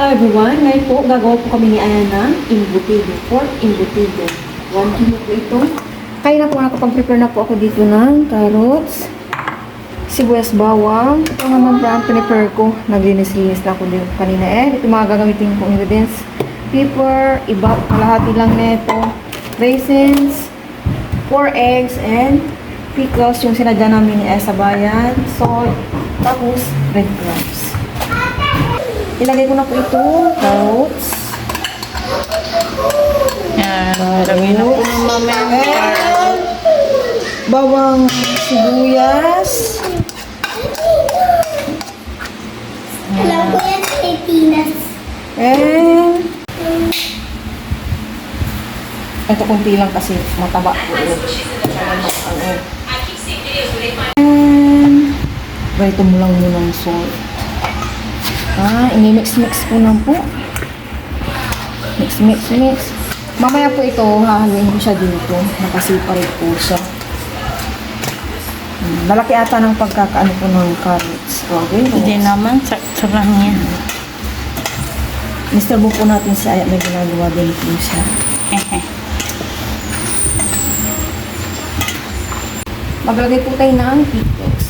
Hello everyone, ngayon po gagawa po kami ni Aya ng embutido, pork embutido. 1 kilo po ito. Kaya na po nakapag-prepare na po ako dito ng carrots, sibuyas, bawang. Ito naman po ang prepare ko. Naglinis-linis na ako dito kanina. Ito mga gagamitin kong ingredients. Pepper, iba, kalahati lang nito. Raisins, 4 eggs, and pickles, yung sinadya namin ni sa bayan. Salt, tapos breadcrumbs. Ilagay ko na po ito, carrots. Yan, lagay na po ng mamaya. Bawang sibuyas. Alam ko yan sa Pilipinas. And ito konti lang kasi mataba po. And ganito mo lang muna ng salt. Ini-mix-mix ko lang po. Mix. Mamaya po ito, hahaluin ko siya dito. Nakasiparate po siya. Malaki ata ng pagkakaano po ng carrots. Okay. Hindi naman, sakto lang yan. Mr. Bo po natin si Aya, may ginagawa din po siya. Maglagay po tayo ng pickles.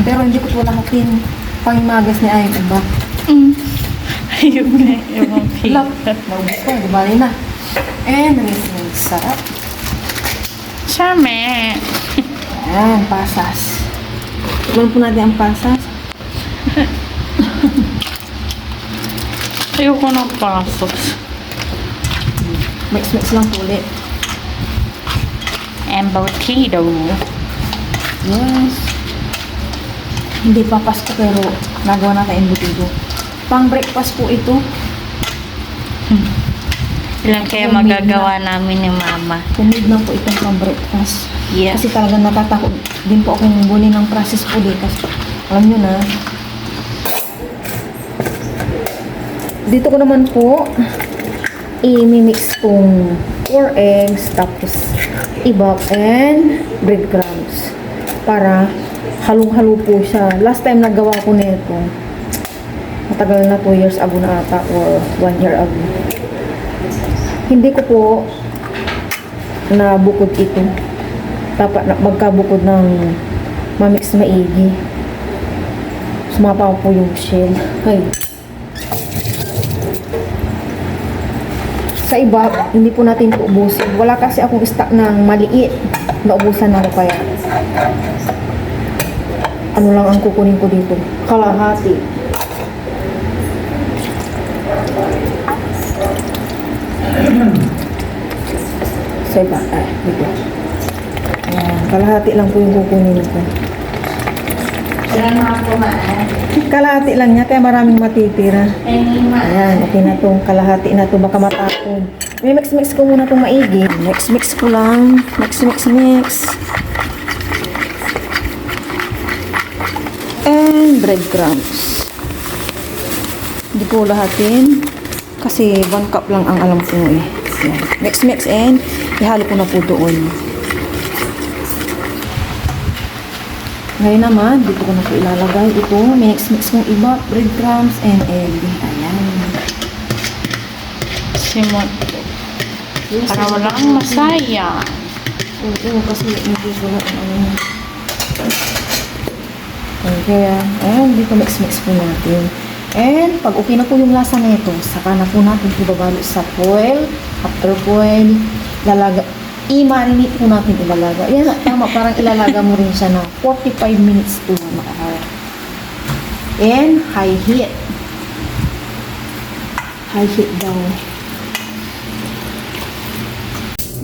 Pero hindi ko po lahatin pangimagas ni Aya, diba? Ayun nga, yung Lap, pizza. naubos ko, gumali na. And, nangyasin sarap. Same. Ayan, pasas. Tulan po natin ang pasas. Ayoko ng pasos. Mix lang po ulit. Embutido. Yes. Hindi pa Pasko pero nagawa natin embutido. Pang breakfast po ito. Ilan kaya Yung magagawa namin ni Mama? Kumid na po itong pang breakfast. Yes. Kasi talagang natatakot din po akong buli ng process po din. Kasi alam nyo na. Dito ko naman po i-mix kong 4 eggs tapos ibap and breadcrumbs para halong-halo po siya. Last time nagawa ko nito, matagal na 2 years ago na ata or 1 year ago. Hindi ko po nabukod ito. Dapat magkabukod ng mamix maigi. Sumapa po yung shell. Ay. Sa iba, hindi po natin po ubusin. Wala kasi akong stock ng maliit. Naubusan ako kaya. Ano lang ang kukunin ko dito? Kalahati. Sa iba, dito. Ayan, kalahati lang po yung kukunin ko. Ilan mga kumaan? Kalahati lang niya, kaya maraming matitira. Ayan, okay na itong kalahati na ito, baka matapon. May mix ko muna itong maigi. Mix ko lang. Mix. And breadcrumbs. Hindi ko lahatin. Kasi 1 cup lang ang alam ko eh. Ayan. Mix and ihalo ko na po doon. Ngayon naman, dito ko na po ilalagay ito. Mix kong iba, breadcrumbs and egg. Ayan. Simot. Yes, Para walang masaya. Oo, kasi hindi wala ang ano. Kaya, ayan, dito mix po natin. And, pag okay na po yung lasa nito, saka na po natin ibabalo sa foil. After foil, i-marinate po natin ilalaga. Yan, tama, parang ilalaga mo rin siya na 45 minutes to 1 hour. And, high heat. High heat daw.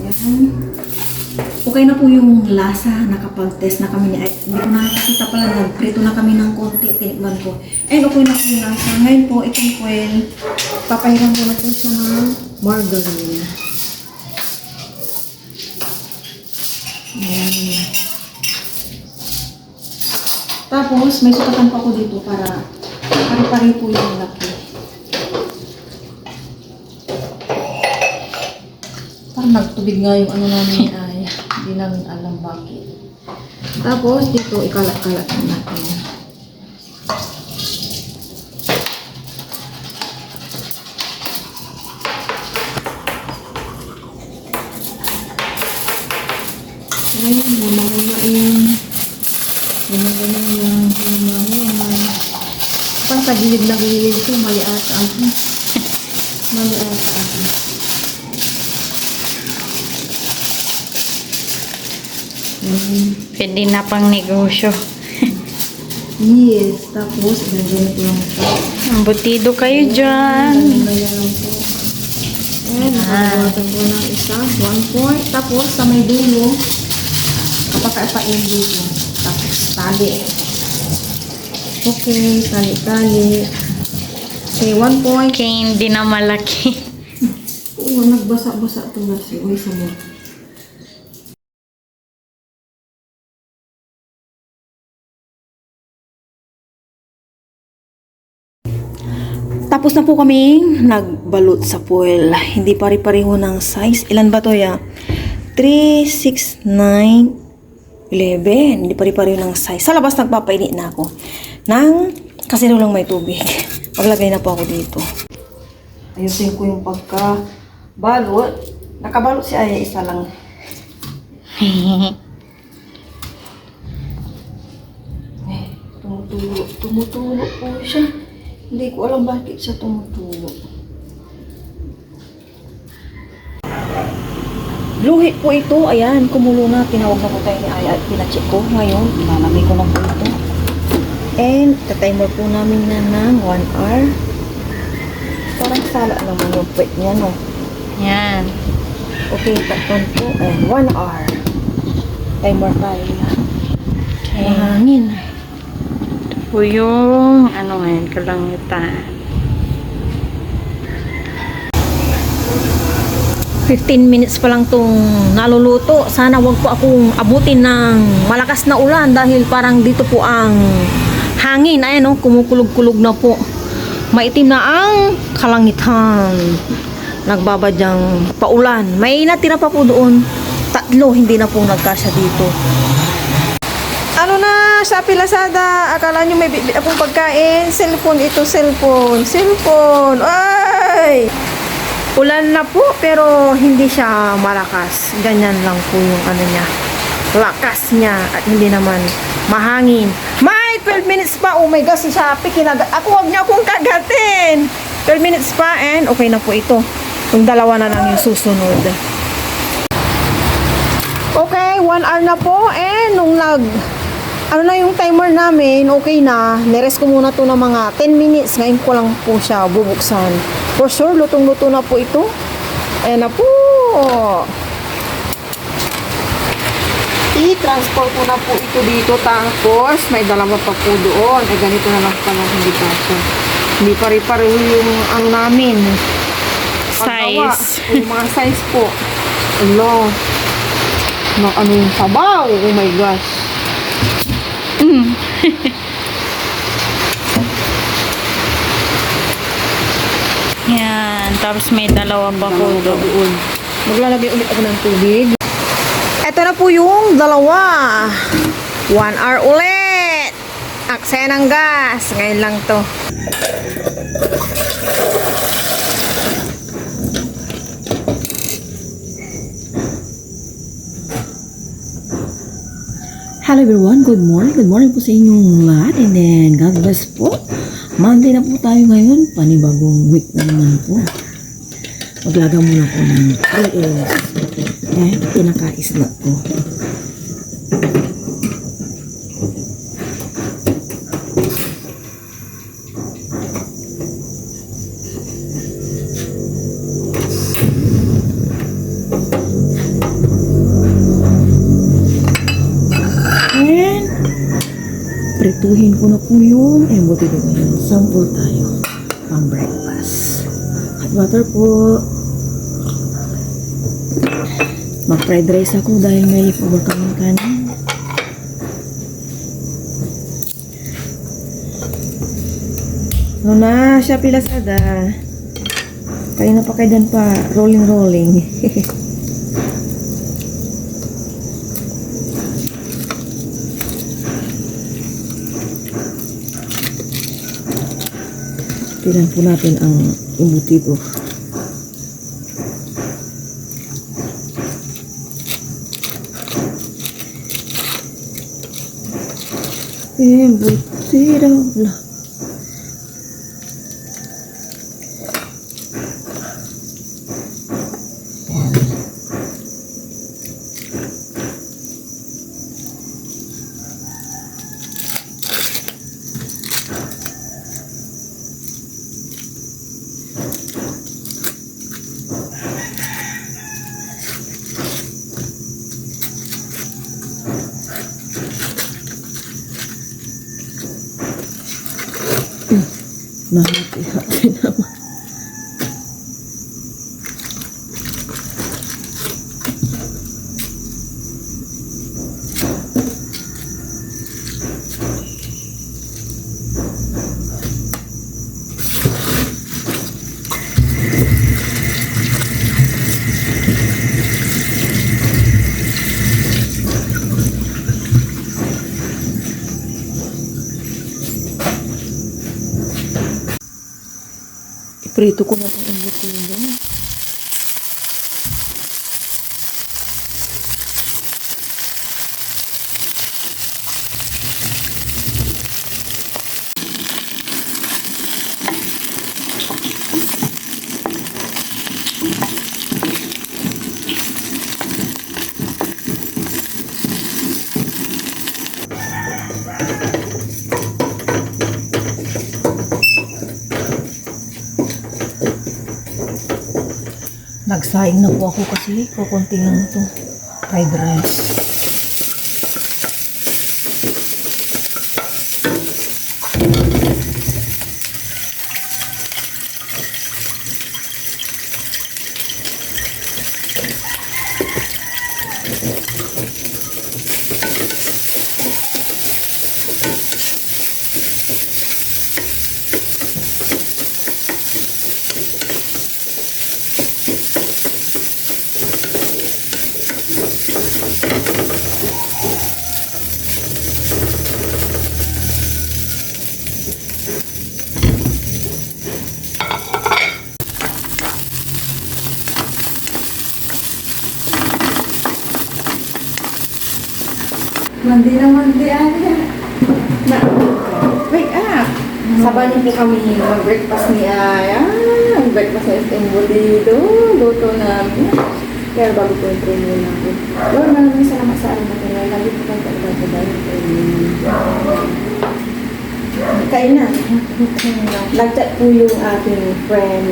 Yan. Okay na po yung lasa, nakapag-test na kami ni Ay. Hindi ko nakakita pala, nagprito na kami ng konti, tinikman ko. And okay na po yung lasa. Ngayon po, itong foil, papahiran ko na po siya ng margarine. Ayan. Tapos, may sukatan pa ko dito para pare-pare po yung laki. Parang nagtubig nga yung ano namin ni Ay. Hindi namin alam bakit. Tapos, dito, ikalat-kalat natin. Ay, muna-munain. Ganyan-ganyan lang. Muna-muna. Parang sa gilid na gilid ko, mali ata ako. Mali ata ako. Pwede na pang negosyo. Yes, tapos ganyan lang po. Ambutido kayo dyan. Ganyan lang po. And nakagawasan ko ng isa, 1 point. Tapos sa may dulo, kapag-apain dito. Tapos tali. Okay, tali-tali. Okay, 1 point. Kaya hindi na malaki. Oo, nagbasa-basa ito na siya. Uy, sa mo. Tapos na po kami nagbalot sa foil. Hindi pare-pareho ng size. Ilan ba to ya? 3, 6, 9, 11. Hindi pare-pareho ng size. Sa labas nagpapainit na ako. Kasi lang may tubig. Maglagay na po ako dito. Ayusin ko yung pagka-balot. Nakabalot si Aya, isa lang. Tumutulo. Tumutulo po siya. Hindi ko alam bakit siya tumutulo. Luhi po ito. Ayan, kumulo na. Tinawag na po tayo ni Aya at pinacheck ko. Ngayon, ilalagay ko na po ito. And, timer po namin na ng 1 hour. Parang sala naman yung puwet niya, no? Yan. Okay, takpan po. Ayan, 1 hour. Timer tayo. Okay. Mahangin. Po yung ano ngayon, kalangitan. 15 minutes pa lang tong naluluto. Sana wag po akong abutin ng malakas na ulan dahil parang dito po ang hangin. Ayan, no? Kumukulog-kulog na po. Maitim na ang kalangitan. Nagbabadyang paulan. May natira pa po doon. 3, hindi na po nagkasya dito. Ano na, Shopee Lazada, akala nyo may bibit akong pagkain. Cellphone ito, cellphone. Cellphone. Ay! Ulan na po, pero hindi siya malakas. Ganyan lang po yung ano niya. Lakas niya at hindi naman mahangin. May 12 minutes pa. Oh my gosh, si Shopee, ako wag niya akong kagatin. 12 minutes pa and okay na po ito. Yung dalawa na lang yung susunod. Okay, 1 hour na po and nung ano na yung timer namin, okay na. Nirest ko muna to ng mga 10 minutes. Ngayon ko lang po siya bubuksan. For sure, lutong-luto na po ito. Ayan na po. I-transport ko na po ito dito. Tapos, may dalawa pa po doon. Eh, ganito na lang pala hindi pa siya. Hindi pare-pareho yung ano namin. Paggawa. Size. Yung mga size po. Ano. Ano yung sabaw. Oh my gosh. Yan. Tapos may dalawa pa po doon. Maglalagay ulit ako ng tubig. Ito na po yung dalawa. 1 hour ulit. Aksaya ng gas. Ngayon lang to. Hello everyone, good morning. Good morning po sa inyong lahat. And then, God bless po. Monday na po tayo ngayon. Panibagong week na naman po. Maglaga muna po ng 3 eggs. Eh, pinaka-snack ko. And, prituhin ko na po yung embutido ngayon. Sample tayo pang breakfast. Hot water po. Mag-fried rice ako dahil may leftover kaming kanin. Ano na, Shopee Lazada. Kanina pa kayo dyan pa, rolling. Tinan po natin ang embutido. Embutido. Wala. Mahati-hati naman. Iprito ko na itong embutido. Nagsaing na po ako kasi kukunti lang ito. Fried rice. Mandi na mandi Aya. Wake up! Sabanin po kami mag-breakfast ni Aya. Mag-breakfast sa embutido. Luto namin. Kaya bago po yung training namin. Lord, maraming salamat sa araw natin. Lagi po kang talaga sa dahil training. Kain na. Nag-chat po yung aking friend.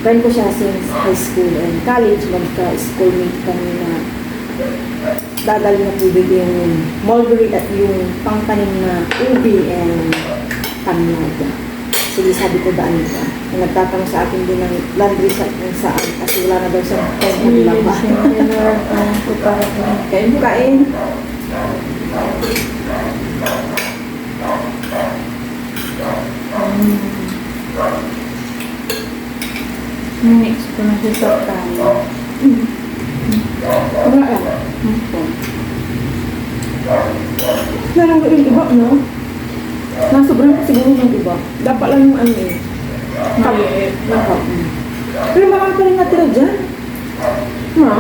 Friend ko siya since high school and college. Magka-schoolmate kami na dadali na tubig yung mulberry at yung pangtanim na ubi and panlada. Sige, sabi ko daan ka. Nagtatanong sa akin din ng laundry set kung saan kasi wala na daw siyang time maglaba. Kain po kain. Next ko na siya tayo. Wala lang. Meron ko yung iba, no? Nasobrang ko siguro ng iba. Dapat lang yung ano eh. Maliit. Pero marami pa rin natira dyan. Ha?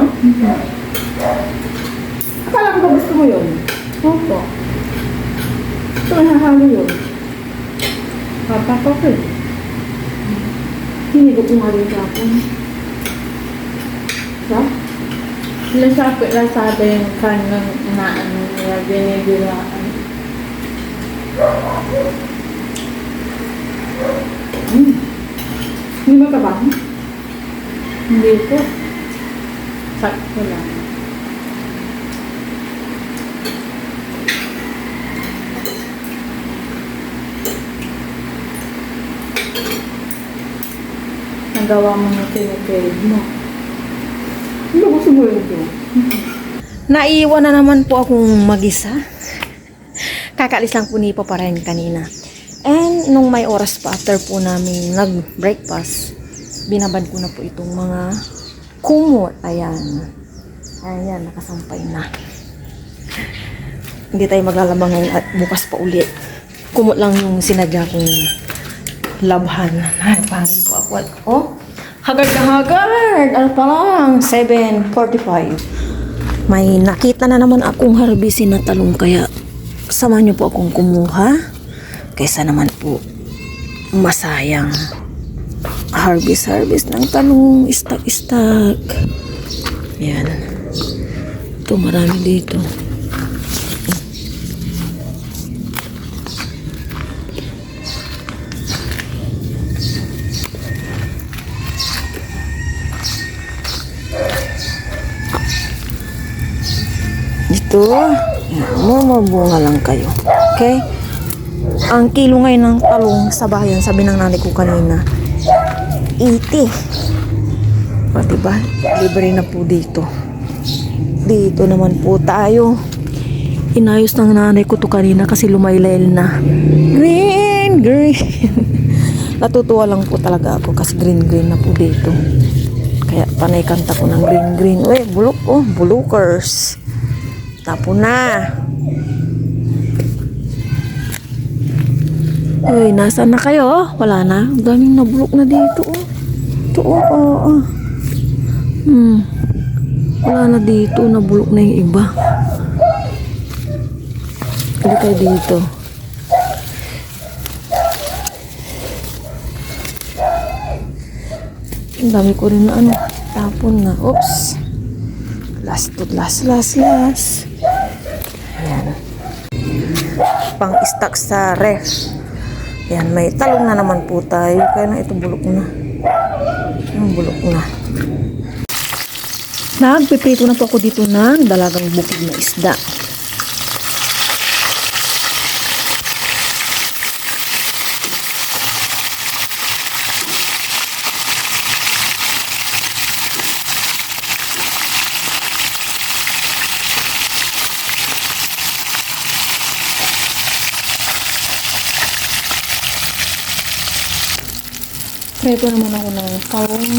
Akala ko ba gusto mo yun? Opo. Ito nahahalo yun. Papapapil. Hindi ko pumarin sa akin. Sa? Lasada yung kanang na ano nila, binibilaan. Hindi mo ka ba? Hindi po. Sakto lang. Nagawa mo na tinitade mo. Hindi ko gusto mo yun ito. Naiiwan na naman po akong mag-isa. Kakaalis lang po ni Papa Ren kanina. And nung may oras pa after po namin nag-breakfast, binabad ko na po itong mga kumot. Ayan. Ayan, nakasampay na. Hindi tayo maglalabang ngayon at bukas pa uli. Kumot lang yung sinadya kong labhan. Ay, pangin po ako. Oh, hagard na hagard! Ano pa lang? 7:45. May nakita na naman akong harbisin na talong kaya samahan niyo po akong kumuha kaysa naman po masayang harvest ng talong, istak. Yan. Ito, marami dito. Dito, mabunga lang kayo. Okay? Ang kilo ngayon ng talong sa bayan, sabi ng nanay ko kanina, 80. O, diba? Libre na po dito. Dito naman po tayo. Inayos ng nanay ko to kanina kasi lumaylail na. Green. Natutuwa lang po talaga ako kasi green na po dito. Kaya panay kanta ko ng green. Uy, bulok oh, bulukers. Tapo na. Uy, nasaan na kayo? Wala na. Ang daming nabulok na dito. Oh. Ito, oh. Wala na dito. Nabulok na yung iba. Hindi kayo dito. Ang dami ko rin na tapon na. Oops. Last. Ayan. Pang-stock sa ref. Ayan, may talong na naman po tayo. Kaya na ito bulok na. Bulok na. Nagpiprito na po ako dito ng dalagang bukid na isda. Prito naman ako ng talong.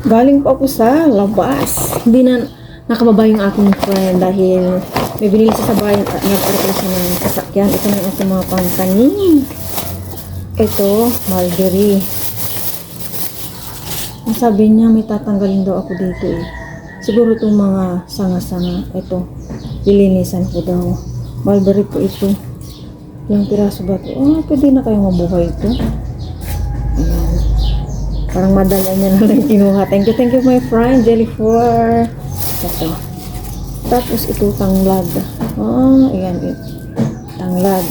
Galing pa ako sa labas. Hindi na nakababa yung aking friend dahil may binili siya sa bayan at nag-arapla siya ng sasakyan. Ito na yung aking mga pangkanin. Ito, mulberry. Ang sabi niya, may tatanggalin daw ako dito eh. Siguro itong mga sanga-sanga. Ito, lilinisan ko daw. Mulberry po ito. Yung piraso ba ito? Oh, pwede na kayong mabuhay ito. Ayan. Parang madala niya na lang kinuha. Thank you my friend, Jellyfor. Ito. Tapos ito tanglad. Ayan ito. Tanglad.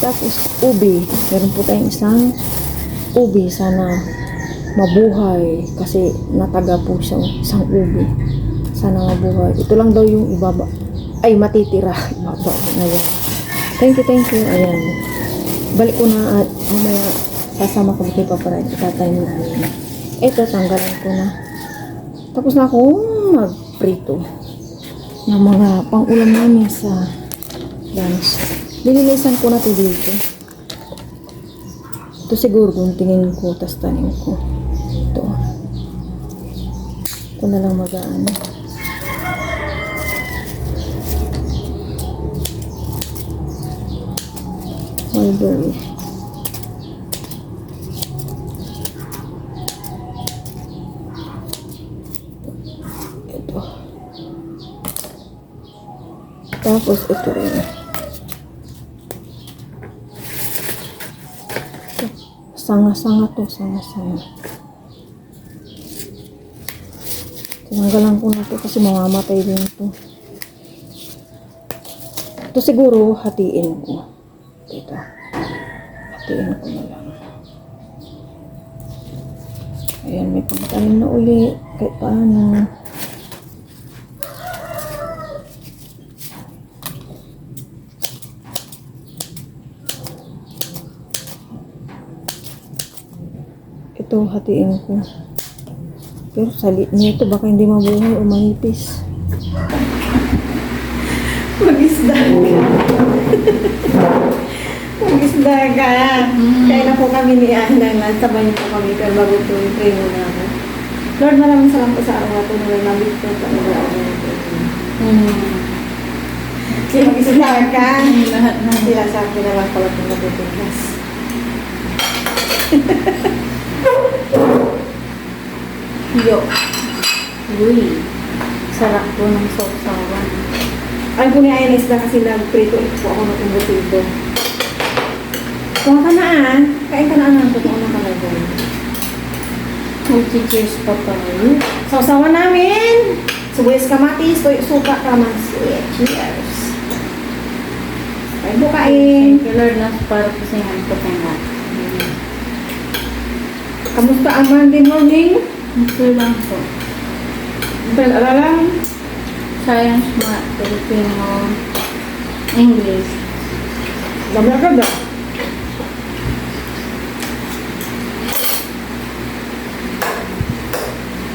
Tapos ubi. Meron po tayong isang ubi. Sana mabuhay. Kasi nataga po siya isang ubi. Sana mabuhay. Ito lang daw yung ibaba. Ay, matitira. Ibaba. Ayan. Thank you. Ayan. Balik ko na at mamaya sasama ko kay Papa Ryan. Itatay na. Ito, tanggalan ko na. Tapos na akong magprito ng mga pang-ulam namin sa lunch. Lilinisan ko na ito dito. Ito siguro kung tingin ko, tas tanin ko. Ito. Ito na lang mag-aano. Mulberry. Ito. Tapos ito rin. Sanga-sanga to, sanga-sanga. Tinanggalan ko na to kasi mamamatay din to. Ito siguro hatiin ko. Ito. Hatiin ko na lang. Ayan, may pagkain na uli. Kahit paano. Ito, hatiin ko. Pero sa liit nito, baka hindi mabuhay o manipis. Mag-isda ka. Mag-isda ka. Kaya na po kami ni Ana. Nasabay niyo po kami. Pero bago po yung train na ako. Lord, maraming salamat po sa araw na ito na may nabit ko sa mga Sino mag-isulahan ka? Lahat na. Sila sa akin na lang pala kung natutunas. Yo. Uy. Sarap po ng sausawan. Ay po ni Ayan Isda kasi nag-prito po ako ng imbutido. Kuha ka na Kain ka na ang totoo na kalagay. Mag-cheers pa tayo. Sausawan namin! Sibuyas kamatis, toyo suka, kalamansi. Cheers! Ay po kain! Thank you, Lord, na para po sa inyo po tayo lahat. Kamusta ang Monday morning? Ito lang po. Alalang. Science, Math, Filipino, English. Dami ka ba?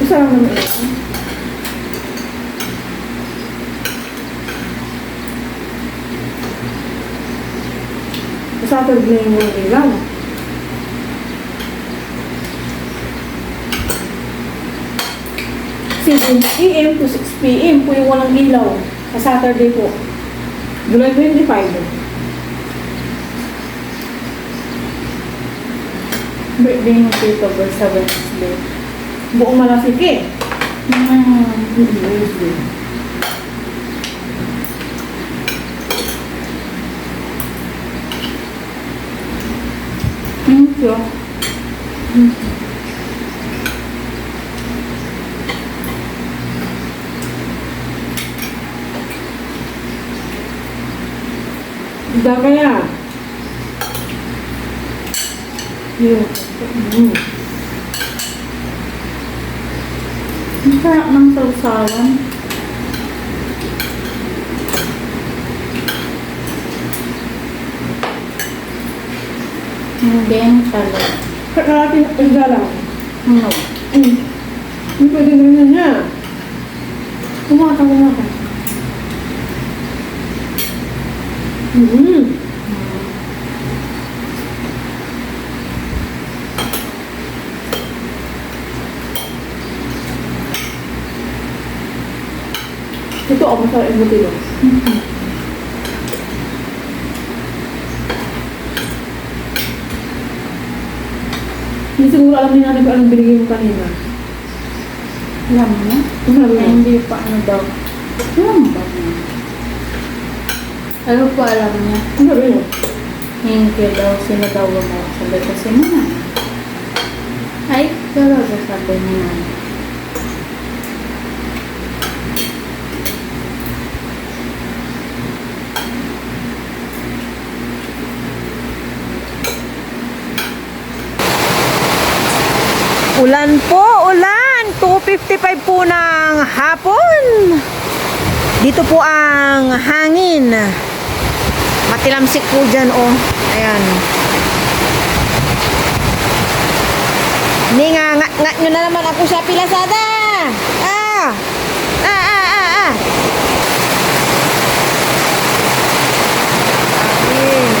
Isa lang naman ito. Saturday na yung ilaw. AM to 6 PM po yung walang ilaw sa Saturday po. July 25. Birthday ng Tito Boy sa Wednesday. Buong malasik eh. Wednesday. Thank you. Hindi kaya. Yun. Ang sarap ng sausawan. Hindi talaga. Kalahati na pagda lang. No. Hindi pwede ganyan niya. Kumaka. Ito ako sa embutido. Hindi siguro alam niya natin kung anong binigay mo kanina. Alam mo? Sabi Ay, mo. hindi pa ano daw. Alam ba niya? Ano po alam niya? Sabi mo. Hindi daw, sino daw mo? Sabi ko, sino na? Ay, talaga sabi niya. Ulan po, ulan! 2:55 po ng hapon. Dito po ang hangin. Matilamsik po dyan, oh. Ayan. Ningangat-ngat nyo na naman ako sa Pilasada. Ayan.